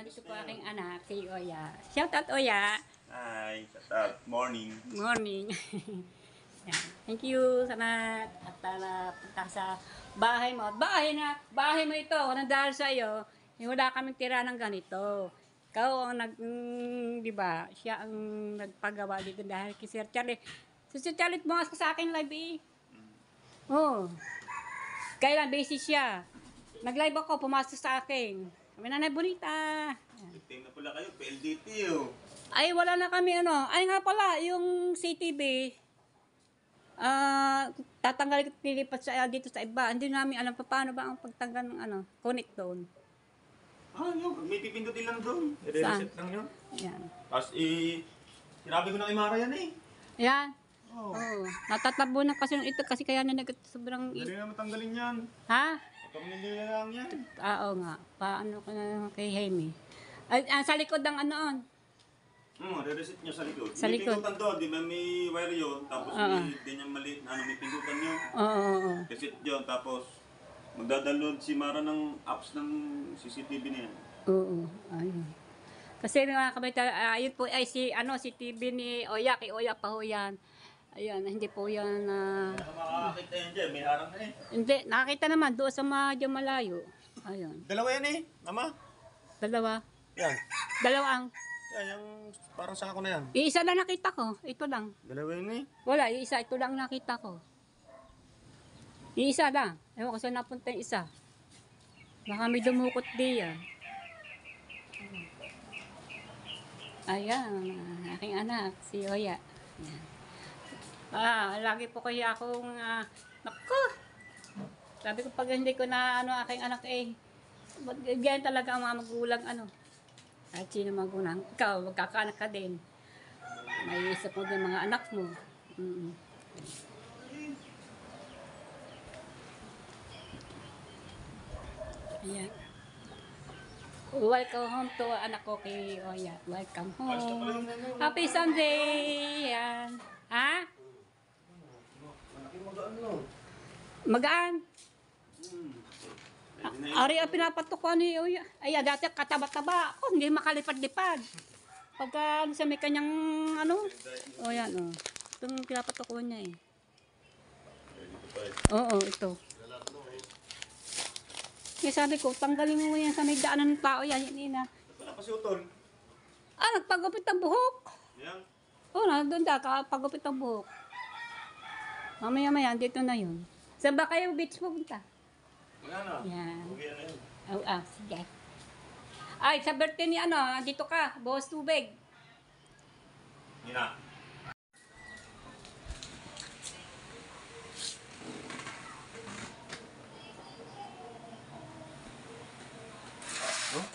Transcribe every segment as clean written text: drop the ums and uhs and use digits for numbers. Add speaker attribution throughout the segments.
Speaker 1: Dito po aking anak, si Oya. Shout out, Oya.
Speaker 2: Hi, shout out. Morning.
Speaker 1: Morning. Yan. Thank you, salamat. At punta ka sa bahay mo. Bahay mo ito. Kung dahil sa iyo, wala kaming tira ng ganito. Ikaw ang di ba, siya ang nagpagawa dito dahil kay Sir Charlie. Si Sir Charlie, bumas ka sa akin live eh. Oh. Kailan, busy siya. Nag-live ako, pumasok sa akin. Kami Nanay Bonita.
Speaker 2: Team na pala kayo, PLDT oh.
Speaker 1: Ay, wala na kami ano. Ay nga pala, yung CTV, tatanggal nilipat sa dito sa iba. Hindi namin alam pa paano ba ang pagtanggal ng connect doon.
Speaker 2: Yun. May pipindutin lang doon. I-reset lang yun.
Speaker 1: Ayan.
Speaker 2: Tapos sinabi ko na kay Mara yan eh.
Speaker 1: Ayan.
Speaker 2: Oo.
Speaker 1: Oh. Natatabo na kasi ito kasi kaya na sobrang...
Speaker 2: Dali na matanggalin yan.
Speaker 1: Ha?
Speaker 2: Pamilya lang yan.
Speaker 1: Oo nga. Paano ko na kay Jaime. Ay, sa likod ng ano.
Speaker 2: Re-reset niya sa likod.
Speaker 1: Sa
Speaker 2: may
Speaker 1: likod.
Speaker 2: pindutan doon, di ba may wire yun. Tapos may yung maliit na may pindutan yun.
Speaker 1: Oo.
Speaker 2: Reset yun, tapos magdadaload si Mara ng apps ng CCTV niya.
Speaker 1: Oo. Ayun. Kasi mga kabita, ayun po ay si TV ni Oya, kay Oya pa ho yan. Ayun, hindi po yan
Speaker 2: Makakakita yan dyan, may harang na eh.
Speaker 1: Hindi, nakakita naman doon sa medyo malayo. Ayun.
Speaker 2: Dalawa yan eh, Mama.
Speaker 1: Dalawa.
Speaker 2: Yan.
Speaker 1: Dalawang.
Speaker 2: Yan, yung parang sako na yan.
Speaker 1: Iisa lang nakita ko. Ito lang.
Speaker 2: Dalawa yan eh.
Speaker 1: Wala, iisa. Ito lang nakita ko. Iisa lang. Ewan ko saan napunta yung isa. Baka may dumukot di yan. Ayan, aking anak, si Oya. Ayan. Lagi po kaya akong, naku! Sabi ko pag hindi ko na, aking anak ganyan talaga ang mga magulang, At sino magulang? Ikaw, magkakaanak ka din. May isa po din mga anak mo. Ayan. Welcome home to anak ko kay Oya. Welcome home. Happy Sunday! Ayan. Ha? Magaan? Ari ang pinapatok ko ni Oya. Ay, dati kataba-taba. Hindi makalipad-lipad. Pagka sa may kanyang o yan o. Itong pinapatok ko niya eh. Oo, ito. Kaya sabi ko, tanggalin mo yan sa may daanan ng tao yan. Yan.
Speaker 2: Wala pa si Utol.
Speaker 1: Nagpagupit ang buhok.
Speaker 2: Yan.
Speaker 1: Doon pagupit ang buhok. Mamaya-maya, dito na yun. Saan ba kayo beach pupunta?
Speaker 2: Wala na.
Speaker 1: Yan.
Speaker 2: Uwi na yun.
Speaker 1: Sige. Ay, sa birthday ni dito ka, buhos tubig.
Speaker 2: Hina.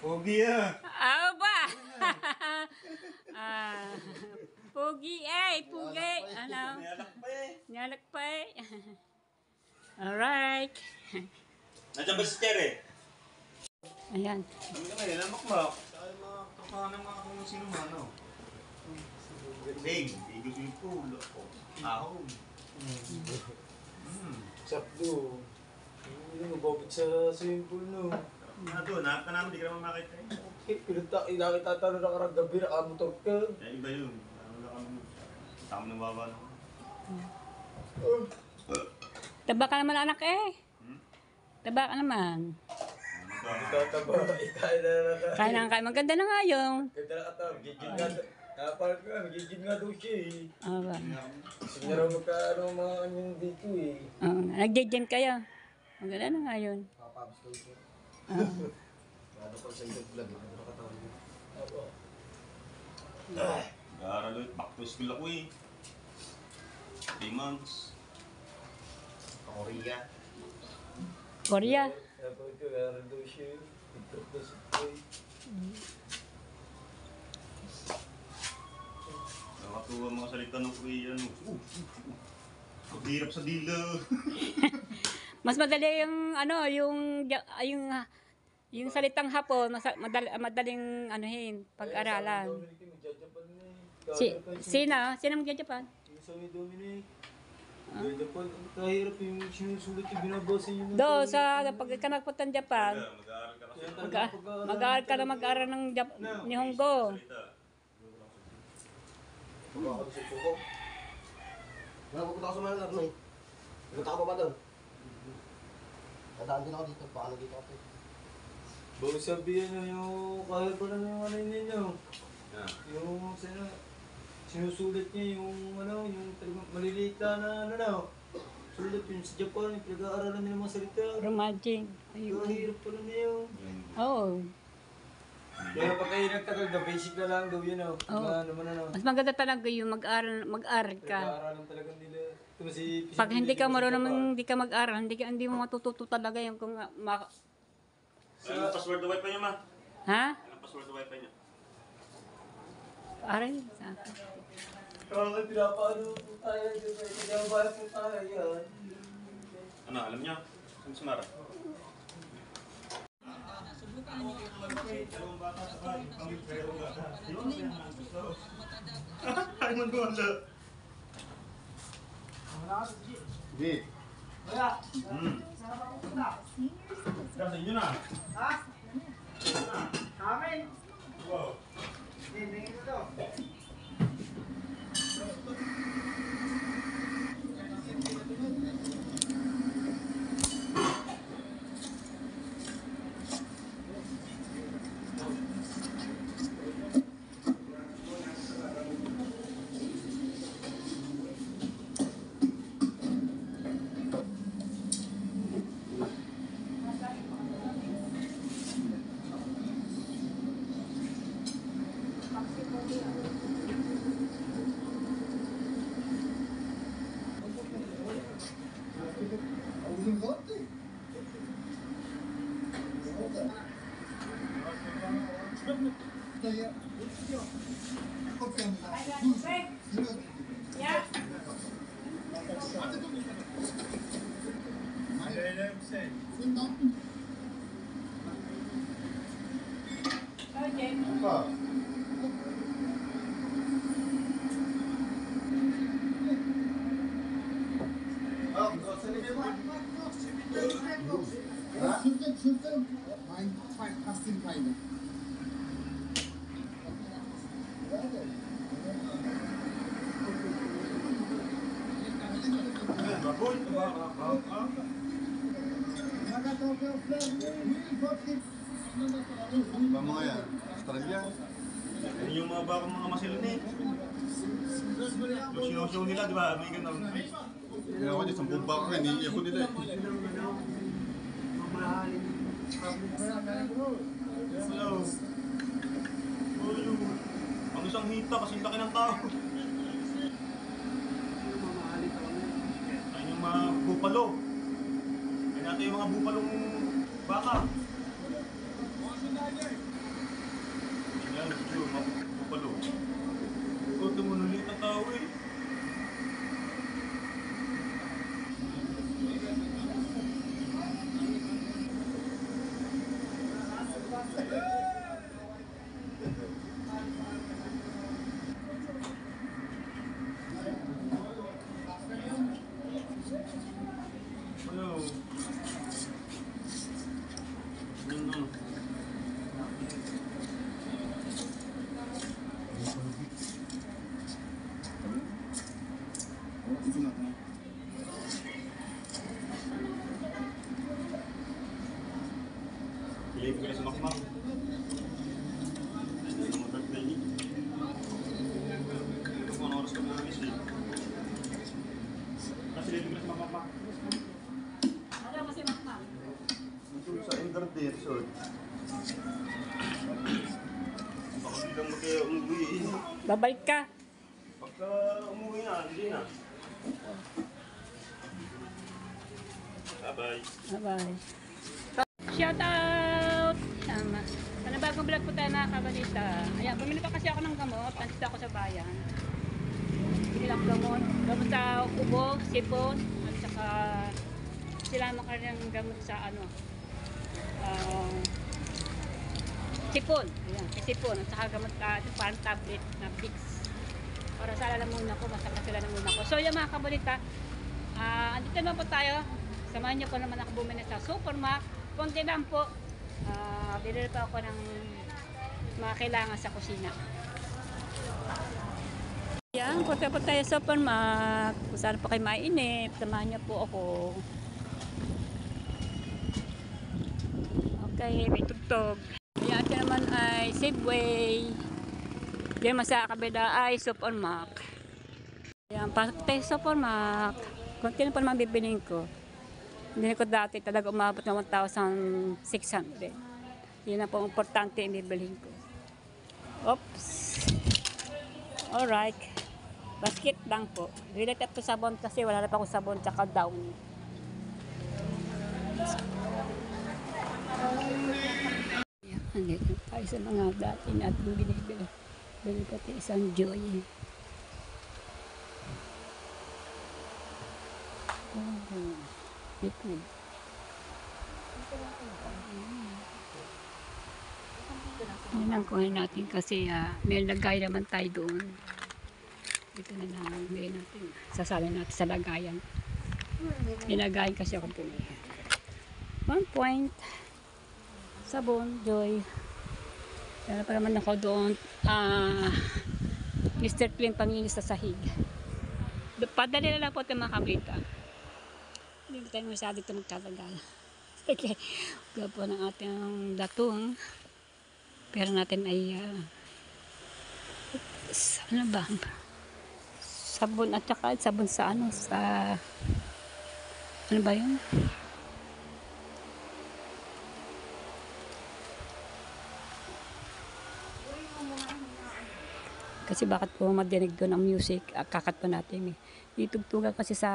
Speaker 2: Pogi ah.
Speaker 1: Ba? Pugi pugi.
Speaker 2: Niyalak pa eh.
Speaker 1: Nyalak pa eh. Alright.
Speaker 2: Nandiyan ba si Cherry?
Speaker 1: Ayan.
Speaker 2: Kami kami, lamak-mak. Saka yung mga kapanan mga kung sino man, no? Big, bigo yung pool. Ahon.
Speaker 3: Sakto. Hindi mo babit sa swimming pool, no?
Speaker 2: Doon, hanap ka namin, di ka naman makita eh.
Speaker 3: Nakita tayo na karang gabi, nakamotor ka.
Speaker 2: Iba yun. Ano na kami, tama ng baba na.
Speaker 1: Taba ka naman anak eh. Taba ka naman.
Speaker 3: Itataba, ikain na na.
Speaker 1: Kaya na kaya. Maganda na nga yung.
Speaker 3: Ganda na kata, magiging nga. Napalag ka, magiging nga daw siya eh.
Speaker 1: Ba?
Speaker 3: Kasi nga raw magkaano mga kanyang dito eh.
Speaker 1: Nag-gym kayo. Maganda na nga yun.
Speaker 3: Nakapabs daw siya. Gado pa sa isang vlog, nakatawa niya. Opo.
Speaker 2: Gara ulit, back to school ako eh. 3 months. Korea.
Speaker 1: Korea.
Speaker 3: Kaya po ito, garo daw siya eh. TikTok daw siya eh.
Speaker 2: Nakatuwa mga salita ng Korean. Ang hirap sa dila.
Speaker 1: Mas madali yung salitang Hapon, madaling pag-aralan. Sino? Sino mag-Japan?
Speaker 3: Yung sa may Dominic. Ganda po, kahirap yung sinusulat yung binabasa niyo.
Speaker 1: Pag ka nagpunta ng Japan,
Speaker 2: Mag-aaral ka kasi.
Speaker 1: mag-aaral ka na mag-aaral ng Nihongo.
Speaker 3: Pagka ako sa suko. Napupunta ako sa Manila, Arnoy. Punta ka pa ba doon? Nadaan din ako dito. Paano dito ako? Bago sabihin nyo yung kahit pa lang yung ano ninyo. Yung sinusulat niya yung ano, yung talagang maliliit na ano. Sulat yun sa Japan, yung pinag-aaralan nila mga salita.
Speaker 1: Rumaging.
Speaker 3: Yung hirap pala na yun.
Speaker 1: Oo.
Speaker 3: Kaya pag kayo nagtagal na, basic na lang daw yun.
Speaker 1: Mas maganda talaga yung mag-aral ka.
Speaker 3: Pinag-aaralan talaga nila.
Speaker 1: Pag hindi ka marunong, hindi ka mag-aral, hindi mo matututo talaga yung kung
Speaker 2: Anong password na wifi niya, ma?
Speaker 1: ha?
Speaker 2: Anong password na wifi niya?
Speaker 1: Aral sa akin.
Speaker 3: Kaya pinapaano po tayo, kaya bahay po tayo yan.
Speaker 2: Ano, alam niya? Saan si Mara? Ay, magwala.
Speaker 3: Di.
Speaker 2: Kasi yun na.
Speaker 4: Amin.
Speaker 2: Wow.
Speaker 4: Hindi ko to.
Speaker 3: Ba mga yan? Australia?
Speaker 2: Yan yung mga bakang mga masilin eh. Yung show nila, di ba? May ganun.
Speaker 3: Hindi ako dyan, 10 baka nga, hindi ako nila eh.
Speaker 2: Hello. Ang isang hita kasing laki ng tao. Ayun yung mga bupalo. Ayun natin yung mga bupalong baka. Yan, yung mga bupalo. Ito mo nulit ang tao eh. Hello. Yun na. Pilih ko na sa makmak. Ano yung birthday niya? Kung oras ka na miss eh. Kasi dito ko na sa makmak.
Speaker 1: Ano kasi makmak?
Speaker 3: Ito sa Engarde Resort.
Speaker 2: Baka bilang mo kaya umuwi eh.
Speaker 1: Babalik ka.
Speaker 2: Pagka umuwi na, hindi na. Bye-bye.
Speaker 1: Bye-bye. Shout out! Tama. Sa bagong vlog po tayo mga kabalita. Ayan, bumili pa kasi ako ng gamot. Nandito ako sa bayan. Bili lang gamot. Gamot sa ubo, sipon, at saka sila makarin ng gamot sa ano. Sipon. Ayan, sipon. At saka gamot parang tablet na fix. Para sa lalamunan ko, masakit sa lalamunan ko. So yung mga kabalita, Andito naman po tayo. Samahan niyo po naman ako bumili sa Supermac. Konti lang po. Bili pa ako ng mga kailangan sa kusina. Yan, punta po tayo sa Supermac. Kung saan po kayo mainip, samahan niyo po ako. Okay, may tugtog. Ayan, ito naman ay Safeway. Diyan naman sa kabila ay Supermac. Ayan, pasok tayo sa Supermac. Kunti na po naman bibilin ko. Hindi ko dati talaga umabot ng 1,600. Yun na po importante yung bibilin ko. Oops. Alright. Basket lang po. Related po sabon kasi wala na pa akong sabon tsaka down. Ayan, andito tayo sa mga dati natin binibili. Bili pati isang Joy. Liquid. Yan ang kuhin natin kasi may lagay naman tayo doon. Ito na lang bili natin. Sasali natin sa lagayan. Nilagayin kasi ako doon. 1 point. Sabon, Joy. Meron pa naman ako doon. Mr. Clean panginis sa sahig. Padali na lang po ito mga kabrita. Hindi tayo masyado ito magtatagal. Okay. Gawa po ng ating datong. Pero natin ay ano ba? Sabon at saka sabon sa ano? Sa ano ba yun? Kasi bakit po madinig doon ang music? Kakat pa natin eh. Ditugtugan kasi sa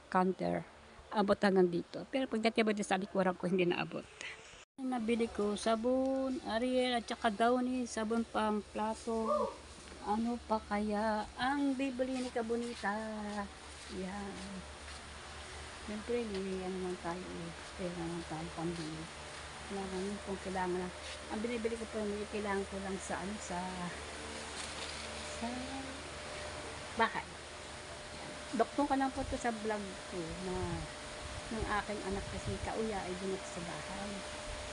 Speaker 1: counter. Abot hanggang dito. Pero pagdating ba sa likuran ko, hindi naabot. Nabili ko sabon, Ariel, at saka Downy, sabon pang plato. Ano pa kaya ang bibili ni Kabunita? Yan. Siyempre, ano naman tayo eh. Pera naman tayo pambili. Kailangan yun kung kailangan lang. Ang binibili ko pa yung kailangan ko lang sa ano, sa bahay. Doktor ka lang po ito sa vlog ko na ng aking anak kasi kauya ay dunot sa bahay.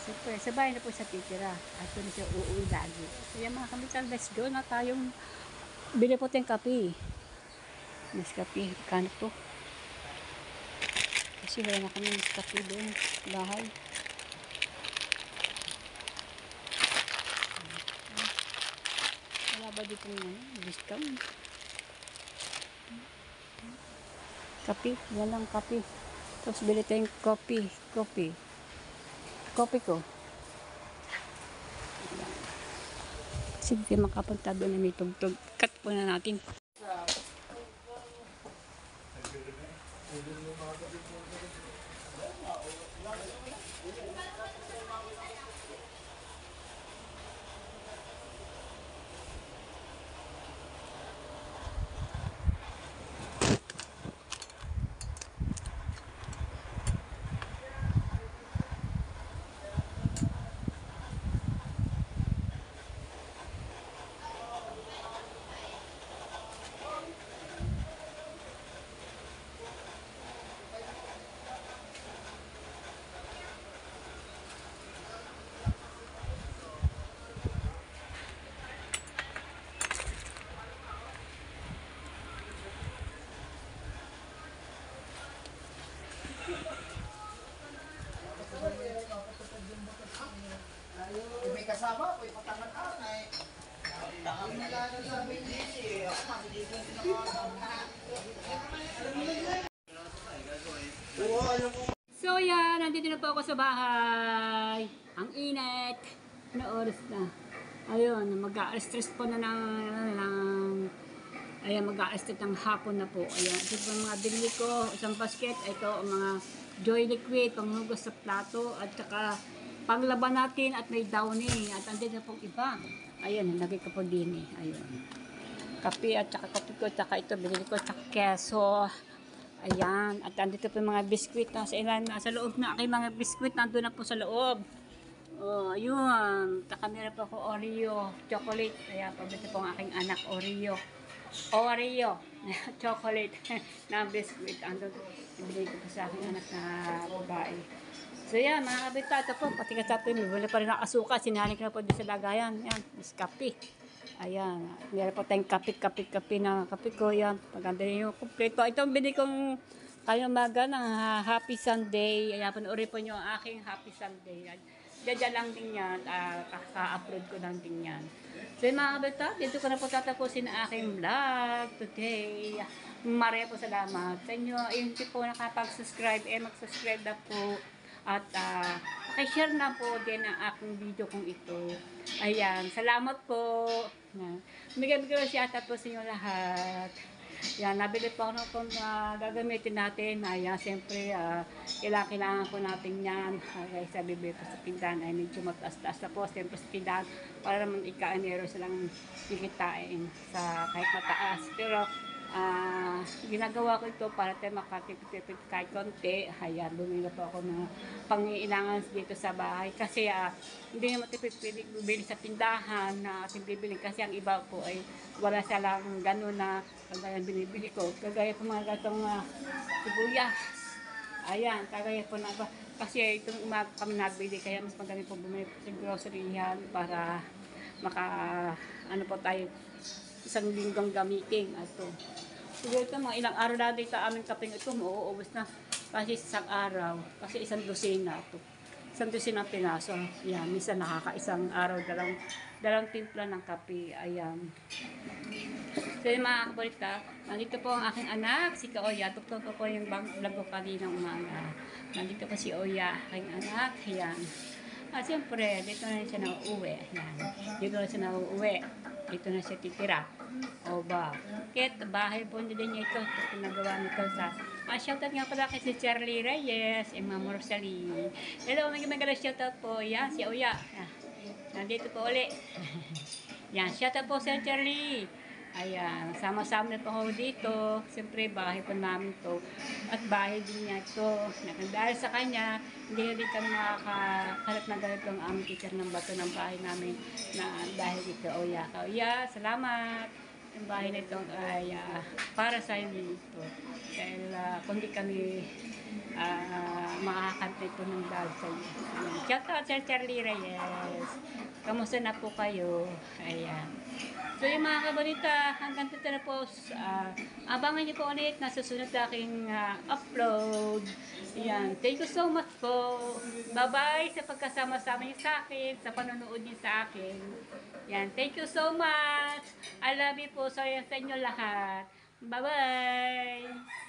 Speaker 1: Siyempre, sa bahay na po siya titira at doon siya uuwi lagi. Kaya mga kamitan, let's go na tayong bili po tayong kape. Mas kape, kano to? Kasi wala na kami mas kape doon sa bahay. Wala ba dito ng discount? Kape, walang kape. Tapos bili tayong kopi. Kopi ko. Sige, makapunta doon na may tugtog. Cut po na natin.
Speaker 4: May kasama, may patangan ay. Ang nalala sa hindi, ako makikita
Speaker 1: So yan, nandito na po ako sa bahay. Ang init. Ano oras na? Ayun, mag-a-stress po na ayan, mag-a-stress ng hapon na po. Ayan, ito po mga binili ko. Isang basket. Ito, ang mga Joy Liquid, panghugas sa plato. At saka, panglaban natin at may Downy. At andito na pong iba. Ayan, nalagay ko po din eh. Ayun. Kape at saka kape ko. At saka ito, binili ko. At saka keso. Ayan. At andito po mga biskwit na sa ilan. Sa loob na aking mga biskwit. Nandun na po sa loob. Oh, ayun. Taka meron po ako Oreo chocolate. Kaya pabili po ang aking anak Oreo. chocolate na biscuit. Ano, ibigay ko po sa aking anak na babae. So yan, mga kabita, ito po, pati kasapi, may wala pa rin ang asuka, sinalik na po doon sa lagayan. Yan, is kape. Ayan, meron po tayong kape na kape ko. Yan, maganda rin yung kumpleto. Ito ang binili kong kayo maga ng Happy Sunday. Ayan, panoorin po nyo ang aking Happy Sunday. Diyan lang din yan, kaka-upload ko lang din yan. So yung mga kabita, dito ko na po tatapusin ang aking vlog today. Maria po salamat sa inyo. Yung po nakapag-subscribe, mag-subscribe na po. At pakishare na po din ang aking video kong ito. Ayan, salamat po. Bigay-bigay siya tapos sa inyo lahat. Yan, nabili po ako kung gagamitin natin. Ayan, siyempre, kailangan po natin yan. Okay, sa bibili po sa tindahan ay medyo mataas-taas na po. Siyempre sa tindahan, para naman ika-anero silang kikitain sa kahit mataas. Pero, ginagawa ko ito para tayo makatipid-tipid kahit konti. Ayan, bumili po ako ng pang-iilangan dito sa bahay. Kasi hindi naman tipid-tipid bibili sa tindahan na ating bibili. Kasi ang iba po ay wala silang gano'n na kagaya binibili ko. Kagaya po mga gatong sibuyas. Ayan, kagaya po na ba. Kasi itong umaga kami nabili. Kaya mas magaling po bumili sa groceryhan para ano po tayo isang linggong gamitin. Ito. Siguro ito, mga ilang araw na dito aming kaping ito, mauubos na. Kasi isang araw, kasi isang dosina ito. Isang dosina pinaso. Yan, minsan nakakaisang araw, dalawang timpla ng kape. Ayan. So yung mga kabalita, nandito po ang aking anak, si Kaoya. Tuktok ko po yung vlog ko kaninang umaga. Nandito po si Oya, aking anak. Yan. Siyempre, dito na siya nauuwi. Yan. Dito na siya nauuwi. Dito na siya titira. O ba? Kit, bahay po din niya ito. Pinagawa nito sa... shoutout nga pala kay si Charlie Reyes, and Ma'am Rosalie. Hello, magandang shoutout po. Yan, si Oya. Nandito po uli. Yan, shoutout po si Charlie. Ayan, sama-sama na po ako dito. Siyempre, bahay po namin to. At bahay din niya ito. Dahil sa kanya, hindi na din kami makakaharap na ganito ang aming teacher ng bato ng bahay namin na dahil dito, Oya. Oya, salamat. Yung bahay na ito ay para sa inyo ito. Dahil kung di kami makakanta ito ng dahil sa inyo. Ayan. Shout out Sir Charlie Reyes. Kamusta na po kayo? Ayan. So yung mga kabalita, hanggang dito na po, abangan niyo po ulit na susunod sa aking upload. Ayan. Thank you so much po. Bye-bye sa pagkasama-sama niyo sa akin, sa panonood niyo sa akin. Ayan. Thank you so much. I love you po sa inyo lahat. Bye-bye.